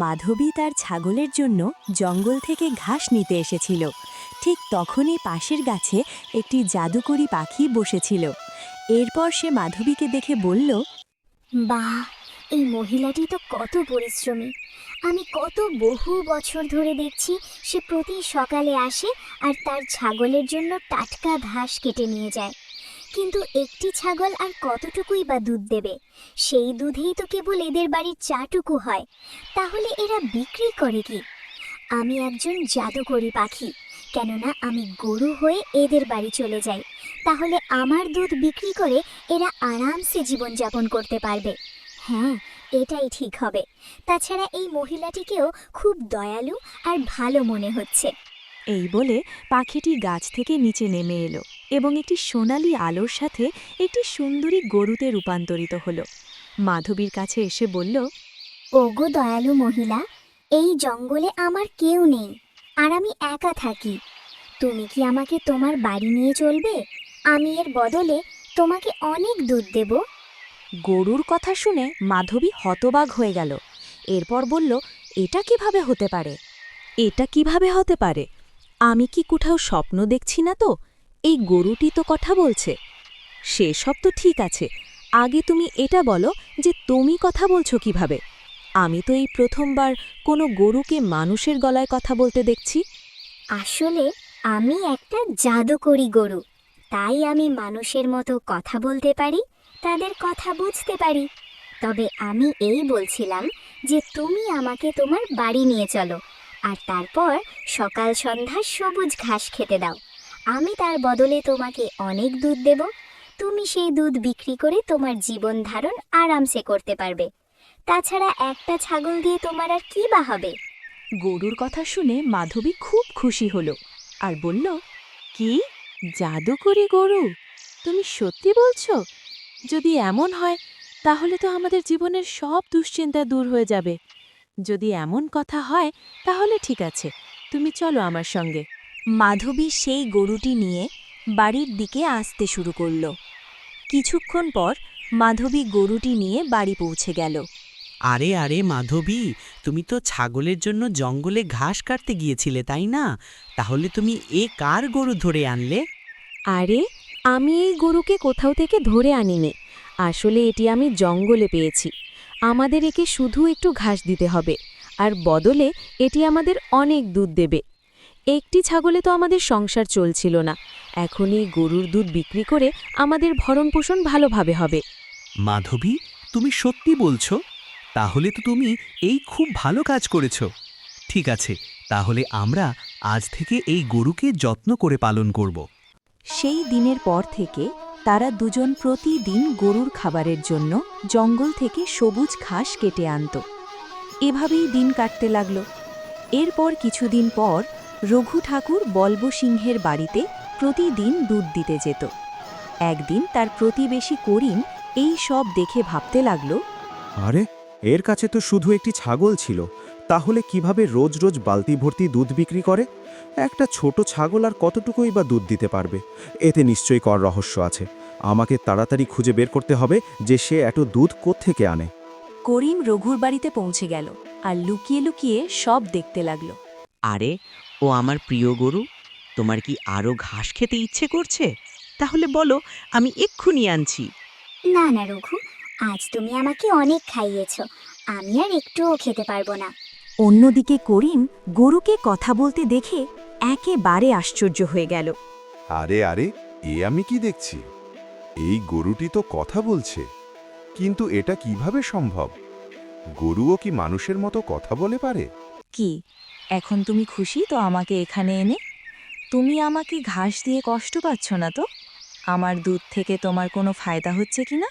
মাধবী তার ছাগলের জন্য জঙ্গল থেকে ঘাস নিতে এসেছিল। ঠিক তখনই পাশের গাছে একটি জাদুকরি পাখি বসেছিল। এরপর সে মাধবীকে দেখে বলল, বাহ, এই মহিলাটি তো কত পরিশ্রমী। আমি কত বহু বছর ধরে দেখছি সে প্রতি সকালে আসে আর তার ছাগলের জন্য টাটকা ঘাস কেটে নিয়ে যায়। কিন্তু একটি ছাগল আর কতটুকুই বা দুধ দেবে? সেই দুধেই তো কেবল এদের বাড়ির চাটুকু হয়। তাহলে এরা বিক্রি করে কি? আমি একজন জাদুকরি পাখি, কেননা আমি গরু হয়ে এদের বাড়ি চলে যাই। তাহলে আমার দুধ বিক্রি করে এরা আরামসে জীবনযাপন করতে পারবে। হ্যাঁ, এটাই ঠিক হবে। তাছাড়া এই মহিলাটিকেও খুব দয়ালু আর ভালো মনে হচ্ছে। এই বলে পাখিটি গাছ থেকে নিচে নেমে এলো এবং একটি সোনালি আলোর সাথে একটি সুন্দরী গরুতে রূপান্তরিত হলো। মাধবীর কাছে এসে বলল, ওগো দয়ালু মহিলা, এই জঙ্গলে আমার কেউ নেই আর আমি একা থাকি। তুমি কি আমাকে তোমার বাড়ি নিয়ে চলবে? আমি এর বদলে তোমাকে অনেক দুধ দেব। গরুর কথা শুনে মাধবী হতবাক হয়ে গেল। এরপর বলল, এটা কিভাবে হতে পারে? এটা কিভাবে হতে পারে? আমি কি কোথাও স্বপ্ন দেখছি না তো? এই গরুটি তো কথা বলছে। সেসব তো ঠিক আছে, আগে তুমি এটা বলো যে তুমি কথা বলছো কিভাবে? আমি তো এই প্রথমবার কোনো গরুকে মানুষের গলায় কথা বলতে দেখছি। আসলে আমি একটা জাদুকরি গরু, তাই আমি মানুষের মতো কথা বলতে পারি, তাদের কথা বুঝতে পারি। তবে আমি এই বলছিলাম যে তুমি আমাকে তোমার বাড়ি নিয়ে চলো, আর তারপর সকাল সন্ধ্যা সবুজ ঘাস খেতে দাও। আমি তার বদলে তোমাকে অনেক দুধ দেব। তুমি সেই দুধ বিক্রি করে তোমার জীবন ধারণ আরামসে করতে পারবে। তাছাড়া একটা ছাগল দিয়ে তোমার আর কি বা হবে? গরুর কথা শুনে মাধবী খুব খুশি হলো আর বলল, কি জাদুকরি গরু? তুমি সত্যি বলছো? যদি এমন হয় তাহলে তো আমাদের জীবনের সব দুশ্চিন্তা দূর হয়ে যাবে। যদি এমন কথা হয় তাহলে ঠিক আছে, তুমি চলো আমার সঙ্গে। মাধবী সেই গরুটি নিয়ে বাড়ির দিকে আসতে শুরু করল। কিছুক্ষণ পর মাধবী গরুটি নিয়ে বাড়ি পৌঁছে গেল। আরে আরে মাধবী, তুমি তো ছাগলের জন্য জঙ্গলে ঘাস কাটতে গিয়েছিলে, তাই না? তাহলে তুমি কার গরু ধরে আনলে? আরে, আমি এই গরুকে কোথাও থেকে ধরে আনিনি। আসলে এটি আমি জঙ্গলে পেয়েছি। আমাদের একে শুধু একটু ঘাস দিতে হবে, আর বদলে এটি আমাদের অনেক দুধ দেবে। একটি ছাগলে তো আমাদের সংসার চলছিল না। এখন এই গরুর দুধ বিক্রি করে আমাদের ভরণপোষণ ভালোভাবে হবে। মাধবী, তুমি সত্যি বলছো? তাহলে তো তুমি খুব ভালো কাজ করেছো। ঠিক আছে, তাহলে আমরা আজ থেকে এই গরুকে যত্ন করে পালন করব। সেই দিনের পর থেকে তারা দুজন প্রতিদিন গরুর খাবারের জন্য জঙ্গল থেকে সবুজ ঘাস কেটে আনত। এভাবেই দিন কাটতে লাগল। এরপর কিছুদিন পর রঘু ঠাকুর বলব সিংহের বাড়িতে প্রতিদিন দুধ দিতে যেত। একদিন তার প্রতিবেশী করিম এই সব দেখে ভাবতে লাগল, আরে, এর কাছে তো শুধু একটি ছাগল ছিল, তাহলে কিভাবে রোজ রোজ বালতি ভর্তি দুধ বিক্রি করে? একটা ছোট ছাগল আর কতটুকুই বা দুধ দিতে পারবে? এতে নিশ্চয়ই কর রহস্য আছে। আমাকে তাড়াতাড়ি খুঁজে বের করতে হবে যে সে এত দুধ কোত্থেকে আনে। করিম রঘুর বাড়িতে পৌঁছে গেল আর লুকিয়ে লুকিয়ে সব দেখতে লাগল। আরে, ও আমার প্রিয় গরু, তোমার কি আরও ঘাস খেতে ইচ্ছে করছে? তাহলে বলো, আমি এক্ষুনি আনছি। না না রঘু, আজ তুমি আমাকে অনেক খাইয়েছ, আমি আর একটুও খেতে পারবো না। অন্যদিকে করিম গরুকে কথা বলতে দেখে একেবারে আশ্চর্য হয়ে গেল। আরে আরে, আমি কি দেখছি? এই গরুটি তো কথা বলছে, কিন্তু এটা কিভাবে সম্ভব? গরুও কি মানুষের মতো কথা বলে পারে? কি, এখন তুমি খুশি তো আমাকে এখানে এনে? তুমি আমাকে ঘাস দিয়ে কষ্ট পাচ্ছ না তো? আমার দুধ থেকে তোমার কোনো ফায়দা হচ্ছে কিনা?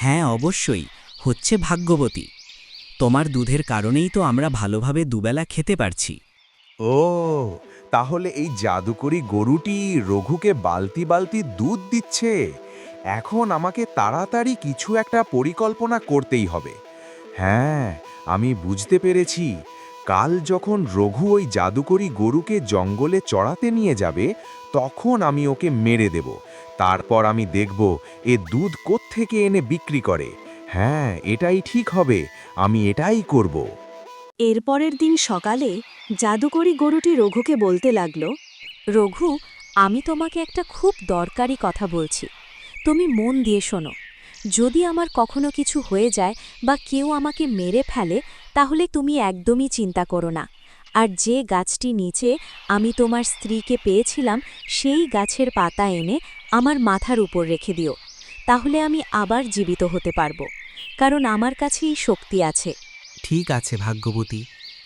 হ্যাঁ, অবশ্যই হচ্ছে, ভাগ্যবতী। তোমার দুধের কারণেই তো আমরা ভালোভাবে দুবেলা খেতে পারছি। ও, তাহলে এই জাদুকরি গরুটি রঘুকে বালতি বালতি দুধ দিচ্ছে। এখন আমাকে তাড়াতাড়ি কিছু একটা পরিকল্পনা করতেই হবে। হ্যাঁ, আমি বুঝতে পেরেছি। কাল যখন রঘু ওই জাদুকরি গরুকে জঙ্গলে চড়াতে নিয়ে যাবে, তখন আমি ওকে মেরে দেব। তারপর আমি দেখব এ দুধ কোত্থেকে এনে বিক্রি করে। হ্যাঁ, এটাই ঠিক হবে, আমি এটাই করব। এরপরের দিন সকালে জাদুকরি গরুটি রঘুকে বলতে লাগল, রঘু, আমি তোমাকে একটা খুব দরকারি কথা বলছি, তুমি মন দিয়ে শোনো। যদি আমার কখনো কিছু হয়ে যায় বা কেউ আমাকে মেরে ফেলে, তাহলে তুমি একদমই চিন্তা করো না। আর যে গাছটি নিচে আমি তোমার স্ত্রীকে পেয়েছিলাম, সেই গাছের পাতা এনে আমার মাথার উপর রেখে দিও। তাহলে আমি আবার জীবিত হতে পারবো, কারণ আমার কাছেই শক্তি আছে। ঠিক আছে ভাগ্যবতী,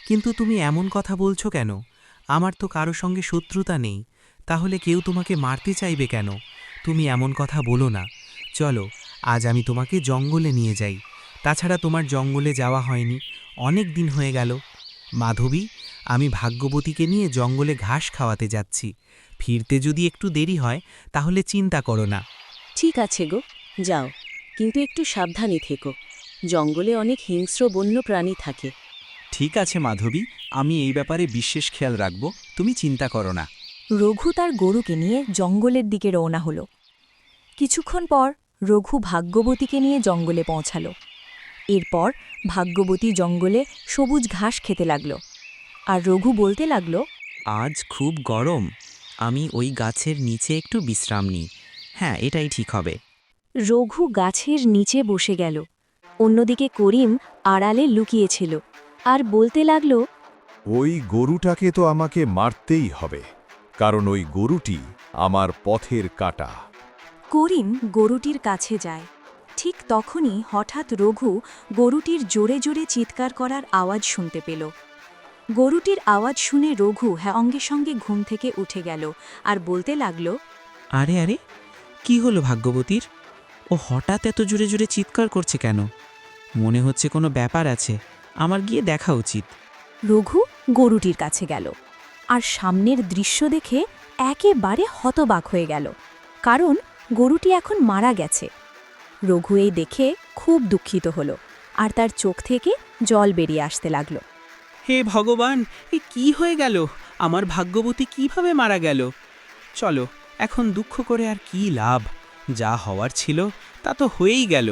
কিন্তু তুমি এমন কথা বলছো কেন? আমার তো কারো সঙ্গে শত্রুতা নেই, তাহলে কেউ তোমাকে মারতে চাইবে কেন? তুমি এমন কথা বলো না। চলো, আজ আমি তোমাকে জঙ্গলে নিয়ে যাই। তাছাড়া তোমার জঙ্গলে যাওয়া হয়নি, অনেক দিন হয়ে গেল। মাধবী, আমি ভাগ্যবতীকে নিয়ে জঙ্গলে ঘাস খাওয়াতে যাচ্ছি। ফিরতে যদি একটু দেরি হয়, তাহলে চিন্তা করো না। ঠিক আছে গো, যাও, কিন্তু একটু সাবধানে থেকো। জঙ্গলে অনেক হিংস্র বন্য প্রাণী থাকে। ঠিক আছে মাধবী, আমি এই ব্যাপারে বিশেষ খেয়াল রাখব, তুমি চিন্তা করো না। রঘু তার গরুকে নিয়ে জঙ্গলের দিকে রওনা হল। কিছুক্ষণ পর রঘু ভাগ্যবতীকে নিয়ে জঙ্গলে পৌঁছাল। এরপর ভাগ্যবতী জঙ্গলে সবুজ ঘাস খেতে লাগল, আর রঘু বলতে লাগল, আজ খুব গরম, আমি ওই গাছের নিচে একটু বিশ্রাম নিই। হ্যাঁ, এটাই ঠিক হবে। রঘু গাছের নিচে বসে গেল। অন্যদিকে করিম আড়ালে লুকিয়েছিল আর বলতে লাগল, ওই গরুটাকে তো আমাকে মারতেই হবে, কারণ ওই গরুটি আমার পথের কাঁটা। করিম গরুটির কাছে যায়। ঠিক তখনই হঠাৎ রঘু গরুটির জোরে জোরে চিৎকার করার আওয়াজ শুনতে পেল। গরুটির আওয়াজ শুনে রঘু অঙ্গে সঙ্গে ঘুম থেকে উঠে গেল আর বলতে লাগল, আরে আরে, কি হলো ভাগ্যবতীর? ও হঠাৎ এত জোরে জোরে চিৎকার করছে কেন? মনে হচ্ছে কোনো ব্যাপার আছে, আমার গিয়ে দেখা উচিত। রঘু গরুটির কাছে গেল আর সামনের দৃশ্য দেখে একেবারে হতবাক হয়ে গেল, কারণ গরুটি এখন মারা গেছে। রঘু এই দেখে খুব দুঃখিত হল আর তার চোখ থেকে জল বেরিয়ে আসতে লাগল। হে ভগবান, এ কি হয়ে গেল? আমার ভাগ্যবতী কিভাবে মারা গেল? চলো, এখন দুঃখ করে আর কি লাভ? যা হওয়ার ছিল তা তো হয়েই গেল।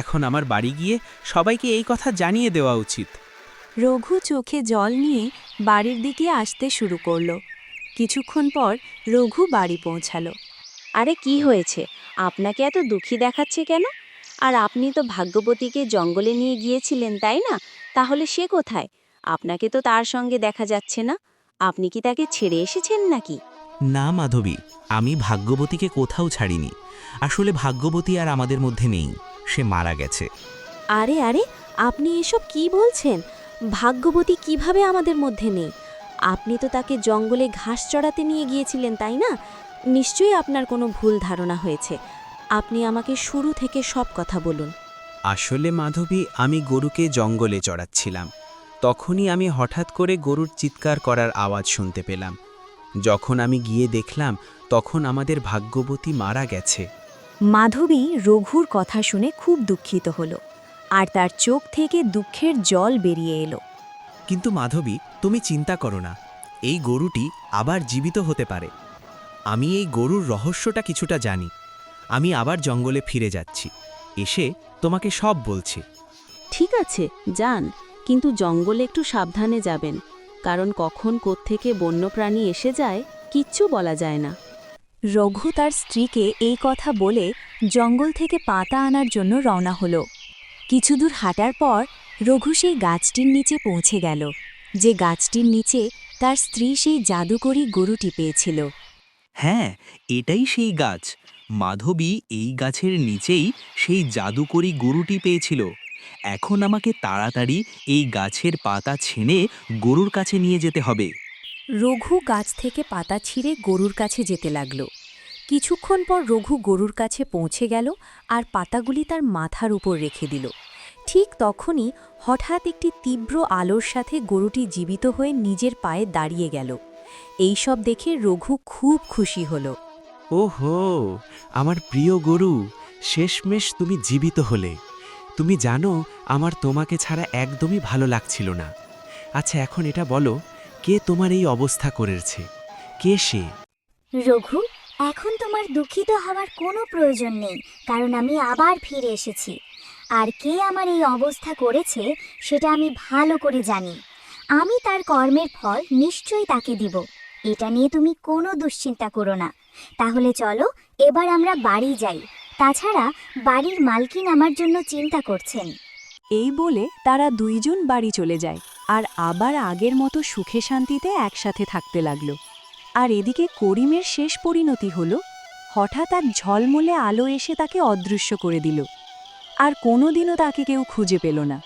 এখন আমার বাড়ি গিয়ে সবাইকে এই কথা জানিয়ে দেওয়া উচিত। রঘু চোখে জল নিয়ে বাড়ির দিকে আসতে শুরু করল। কিছুক্ষণ পর রঘু বাড়ি পৌঁছালো। আরে কি হয়েছে? আপনাকে এত দুঃখী দেখাচ্ছে কেন? আর আপনি তো ভাগ্যবতীকে জঙ্গলে নিয়ে গিয়েছিলেন, তাই না? তাহলে সে কোথায়? আপনাকে তো তার সঙ্গে দেখা যাচ্ছে না। আপনি কি তাকে ছেড়ে এসেছেন নাকি? না মাধবী, আমি ভাগ্যবতীকে কোথাও ছাড়িনি। আসলে ভাগ্যবতী আর আমাদের মধ্যে নেই, সে মারা গেছে। আরে আরে, আপনি এসব কি বলছেন? ভাগ্যবতী কিভাবে আমাদের মধ্যে নেই? আপনি তো তাকে জঙ্গলে ঘাস চড়াতে নিয়ে গিয়েছিলেন, তাই না? নিশ্চয়ই আপনার কোনো ভুল ধারণা হয়েছে। আপনি আমাকে শুরু থেকে সব কথা বলুন। আসলে মাধবী, আমি গরুকে জঙ্গলে চড়াচ্ছিলাম। তখনই আমি হঠাৎ করে গরুর চিৎকার করার আওয়াজ শুনতে পেলাম। যখন আমি গিয়ে দেখলাম, তখন আমাদের ভাগ্যবতী মারা গেছে। মাধবী রঘুর কথা শুনে খুব দুঃখিত হল আর তার চোখ থেকে দুঃখের জল বেরিয়ে এলো। কিন্তু মাধবী, তুমি চিন্তা করো না, এই গরুটি আবার জীবিত হতে পারে। আমি এই গরুর রহস্যটা কিছুটা জানি। আমি আবার জঙ্গলে ফিরে যাচ্ছি, এসে তোমাকে সব বলছি। ঠিক আছে, যান, কিন্তু জঙ্গলে একটু সাবধানে যাবেন, কারণ কখন কোত্থেকে বন্যপ্রাণী এসে যায় কিচ্ছু বলা যায় না। রঘু তার স্ত্রীকে এই কথা বলে জঙ্গল থেকে পাতা আনার জন্য রওনা হল। কিছুদূর হাঁটার পর রঘু সেই গাছটির নিচে পৌঁছে গেল, যে গাছটির নিচে তার স্ত্রী সেই জাদুকরি গরুটি পেয়েছিল। হ্যাঁ, এটাই সেই গাছ। মাধবী এই গাছের নিচেই সেই জাদুকরি গরুটি পেয়েছিল। এখন আমাকে তাড়াতাড়ি এই গাছের পাতা ছিঁড়ে গরুর কাছে নিয়ে যেতে হবে। রঘু গাছ থেকে পাতা ছিঁড়ে গরুর কাছে যেতে লাগল। কিছুক্ষণ পর রঘু গরুর কাছে পৌঁছে গেল আর পাতাগুলি তার মাথার উপর রেখে দিল। ঠিক তখনই হঠাৎ একটি তীব্র আলোর সাথে গরুটি জীবিত হয়ে নিজের পায়ে দাঁড়িয়ে গেল। এই সব দেখে রঘু খুব খুশি হল। ওহো, আমার প্রিয় গরু, শেষমেশ তুমি জীবিত হলে। তুমি জানো, আমার তোমাকে ছাড়া একদমই ভালো লাগছিল না। আচ্ছা, এখন এটা বলো, কে তোমার এই অবস্থা করেছে? কে সে? রঘু, এখন তোমার দুঃখিত হওয়ার কোনো প্রয়োজন নেই, কারণ আমি আবার ফিরে এসেছি। আর কে আমার এই অবস্থা করেছে সেটা আমি ভালো করে জানি। আমি তার কর্মের ফল নিশ্চয়ই তাকে দিব, এটা নিয়ে তুমি কোনো দুশ্চিন্তা করো না। তাহলে চলো এবার আমরা বাড়ি যাই, তাছাড়া বাড়ির মালকিন আমার জন্য চিন্তা করছেন। এই বলে তারা দুইজন বাড়ি চলে যায় আর আবার আগের মতো সুখে শান্তিতে একসাথে থাকতে লাগলো। আর এদিকে করিমের শেষ পরিণতি হলো, হঠাৎ এক ঝলমলে আলো এসে তাকে অদৃশ্য করে দিল, আর কোনোদিনও তাকে কেউ খুঁজে পেল না।